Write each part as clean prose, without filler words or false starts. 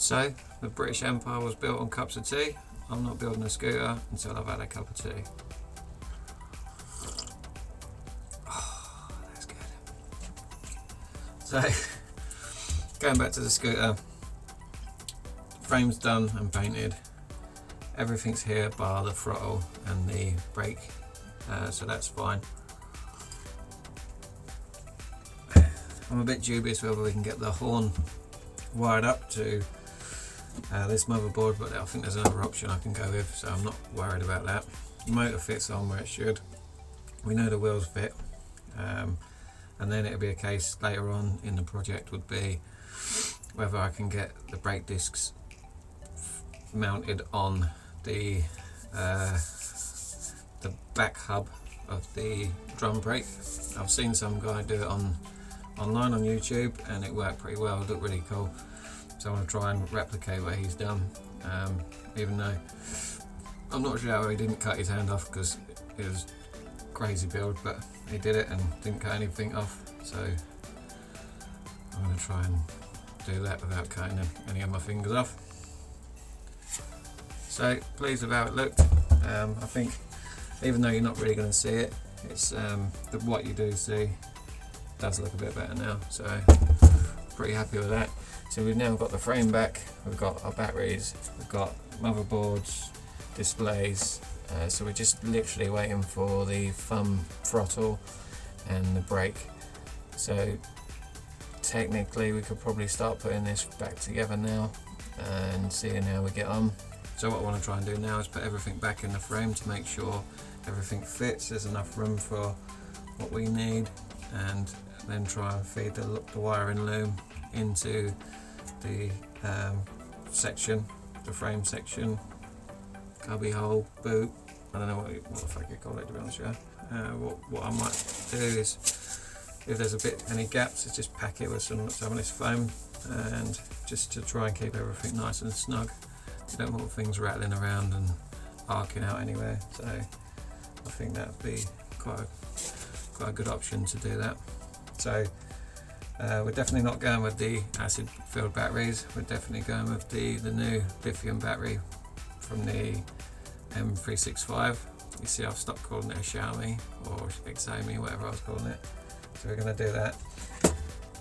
So the British Empire was built on cups of tea. I'm not building a scooter until I've had a cup of tea. Oh, that's good. So going back to the scooter, frame's done and painted. Everything's here bar the throttle and the brake, so that's fine. I'm a bit dubious whether we can get the horn wired up to this motherboard, but I think there's another option I can go with, so I'm not worried about that. The motor fits on where it should. We know the wheels fit, and then it'll be a case later on in the project would be whether I can get the brake discs mounted on the back hub of the drum brake. I've seen some guy do it online on YouTube and it worked pretty well, it looked really cool. So I want to try and replicate what he's done, even though I'm not sure how he didn't cut his hand off because it was a crazy build, but he did it and didn't cut anything off. So I'm going to try and do that without cutting any of my fingers off. So pleased with how it looked. I think even though you're not really going to see it, it's what you do see does look a bit better now, so pretty happy with that. So we've now got the frame back, we've got our batteries, we've got motherboards, displays, so we're just literally waiting for the thumb throttle and the brake. So technically we could probably start putting this back together now and seeing how we get on. So what I want to try and do now is put everything back in the frame to make sure everything fits, there's enough room for what we need, and then try and feed the wiring loom into the section, the frame section, cubby hole, boot, I don't know what the fuck you call it, to be honest with you. What I might do is, if there's any gaps, is just pack it with some of this foam, and just to try and keep everything nice and snug. You don't want things rattling around and arcing out anywhere, so I think that would be quite a good option to do that. So we're definitely not going with the acid filled batteries, we're definitely going with the new lithium battery from the M365. You see I've stopped calling it a Xiaomi or Xiaomi, whatever I was calling it. So we're going to do that.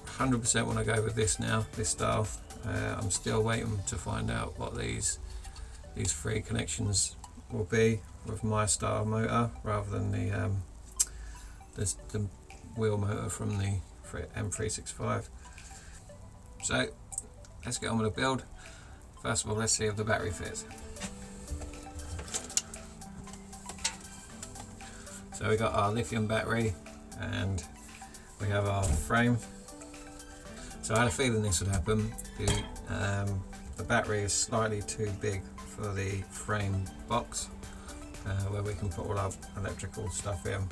100% want to go with this now, this style. I'm still waiting to find out what these three connections will be with my style motor rather than the wheel motor from the M365. So let's get on with the build. First of all, let's see if the battery fits. So we got our lithium battery and we have our frame. So I had a feeling this would happen. The battery is slightly too big for the frame box where we can put all our electrical stuff in.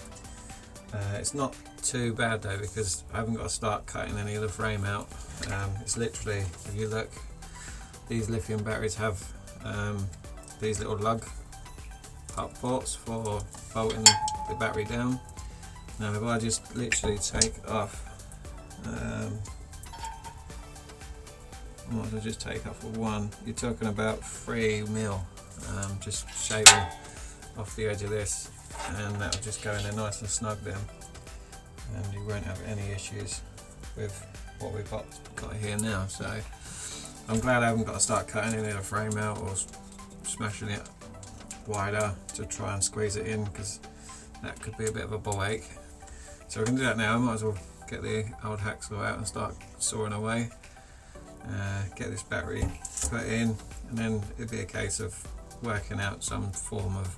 It's not too bad though, because I haven't got to start cutting any of the frame out. It's literally, if you look, these lithium batteries have these little lug up ports for bolting the battery down. Now if I just literally take off, I might as well just take off one, you're talking about 3mm, just shaving off the edge of this, and that'll just go in there nice and snug then, and you won't have any issues with what we've got here now. So I'm glad I haven't got to start cutting any of the frame out or smashing it wider to try and squeeze it in, because that could be a bit of a ball ache. So we can do that now. I might as well get the old hacksaw out and start sawing away, get this battery put in, and then it'd be a case of working out some form of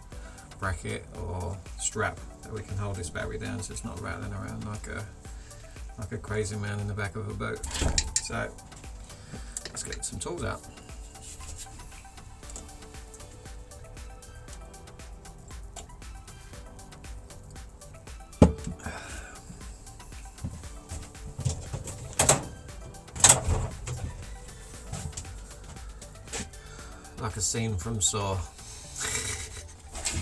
bracket or strap that we can hold this battery down so it's not rattling around like a crazy man in the back of a boat. So let's get some tools out. Like a scene from Saw.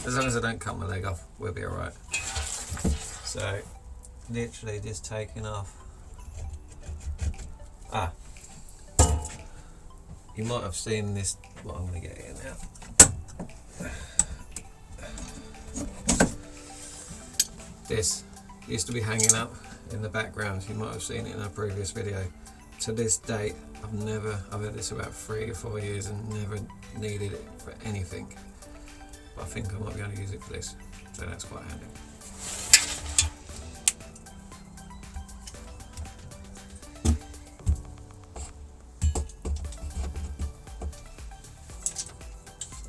As long as I don't cut my leg off, we'll be alright. So, literally just taking off. you might have seen this, what I'm going to get here now. This used to be hanging up in the background, you might have seen it in a previous video. To this date, I've had this about 3 or 4 years and never needed it for anything. But I think I might be able to use it for this, so that's quite handy.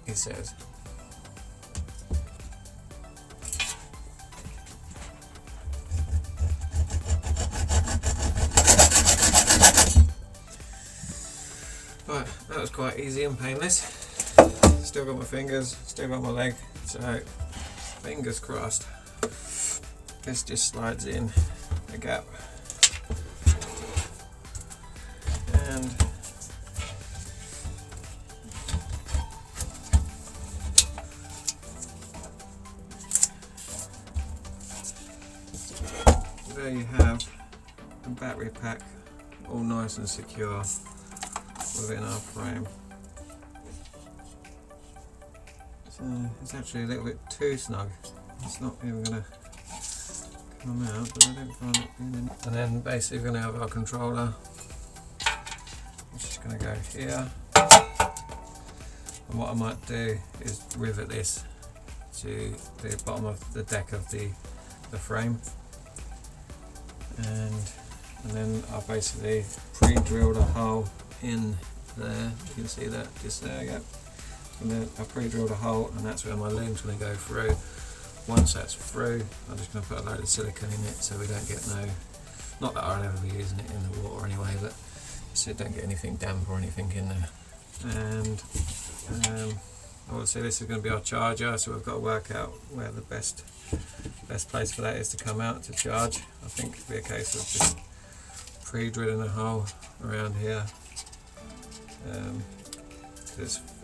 It says, right, that was quite easy and painless. Still got my fingers, still got my leg, so fingers crossed. This just slides in a gap. And there you have the battery pack, all nice and secure within our frame. So it's actually a little bit too snug. It's not even going to come out, but I don't find it being in. And then basically we're going to have our controller, which is going to go here. And what I might do is rivet this to the bottom of the deck of the frame. And then I'll basically pre-drilled a hole in there. You can see that just there, yeah. And then I pre-drilled a hole, and that's where my loom's going to go through. Once that's through, I'm just going to put a load of silicone in it so we don't get not that I'll ever be using it in the water anyway, but so don't get anything damp or anything in there. And obviously this is going to be our charger, so we've got to work out where the best place for that is to come out to charge. I think it'd be a case of just pre-drilling a hole around here.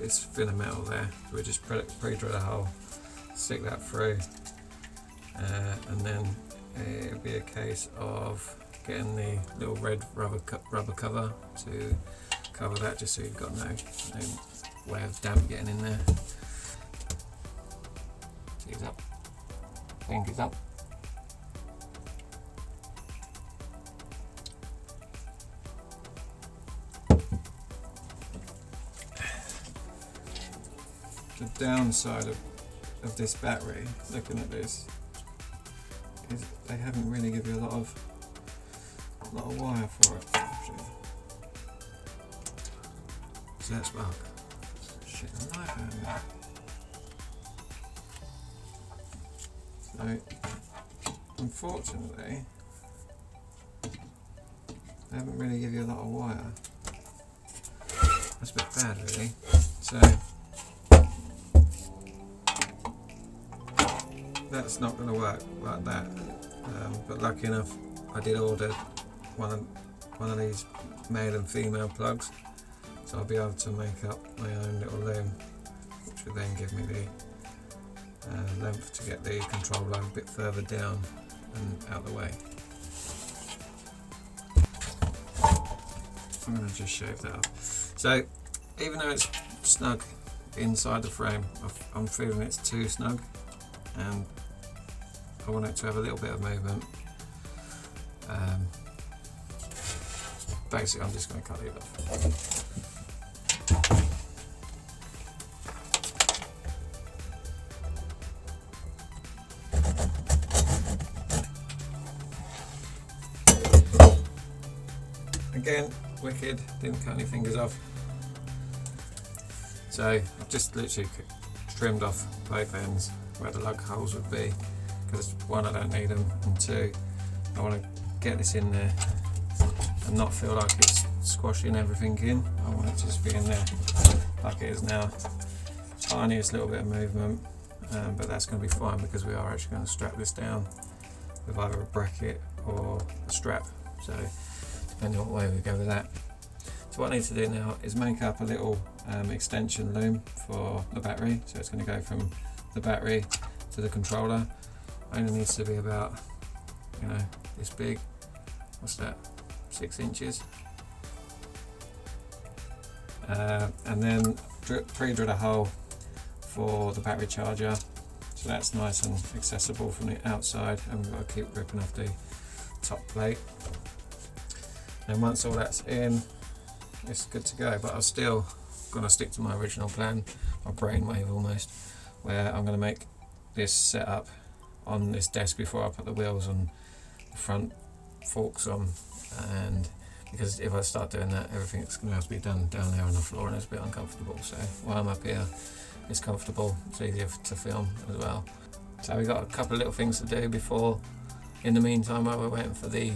It's thinner metal there, so we just pre-drill a hole, stick that through, and then it'll be a case of getting the little red rubber cover to cover that, just so you've got no way of damp getting in there. Fingers up. Fingers up. The downside of this battery, looking at this, is they haven't really give you a lot of wire for it. Actually. So that's well, shit, a knife out there. So unfortunately, they haven't really give you a lot of wire. That's a bit bad, really. So that's not going to work like that, but lucky enough I did order one of these male and female plugs, so I'll be able to make up my own little loom, which will then give me the length to get the controller a bit further down and out the way. I'm going to just shave that off. So even though it's snug inside the frame, I'm feeling it's too snug, and I want it to have a little bit of movement. Basically, I'm just going to cut it off. Again, wicked, didn't cut any fingers off. So I've just literally trimmed off both ends where the lug holes would be, because one, I don't need them, and two, I want to get this in there and not feel like it's squashing everything in. I want it to just be in there like it is now. Tiniest little bit of movement, but that's going to be fine because we are actually going to strap this down with either a bracket or a strap, so depending on what way we go with that. So what I need to do now is make up a little extension loom for the battery, so it's going to go from the battery to the controller. Only needs to be about, this big. What's that? 6 inches. and then pre-drill a hole for the battery charger, so that's nice and accessible from the outside, and we've got to keep ripping off the top plate. And once all that's in, it's good to go, but I'm still going to stick to my original plan, my brainwave almost, where I'm going to make this setup on this desk before I put the wheels on the front forks on, and because if I start doing that, everything's going to have to be done down there on the floor and it's a bit uncomfortable. So while I'm up here, it's comfortable, it's easier to film as well. So we've got a couple of little things to do before, in the meantime, while we're waiting for the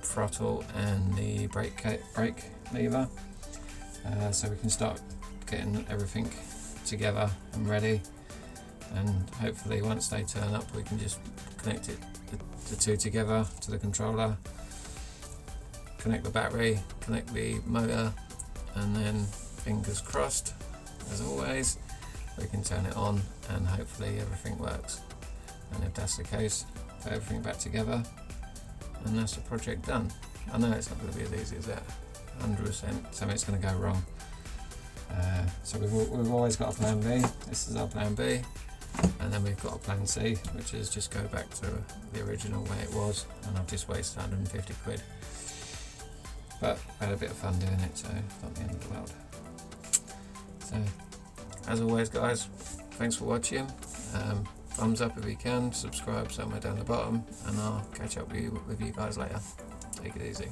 throttle and the brake lever, so we can start getting everything together and ready, and hopefully once they turn up we can just connect the two together to the controller, connect the battery, connect the motor, and then fingers crossed, as always, we can turn it on and hopefully everything works. And if that's the case, put everything back together and that's the project done. I know it's not going to be as easy as that, 100%, something's going to go wrong. So we've always got a plan B, this is our plan B, and then we've got a plan C, which is just go back to the original way it was, and I've just wasted 150 quid. But I had a bit of fun doing it, so it's not the end of the world. So, as always guys, thanks for watching. Thumbs up if you can, subscribe somewhere down the bottom, and I'll catch up with you guys later. Take it easy.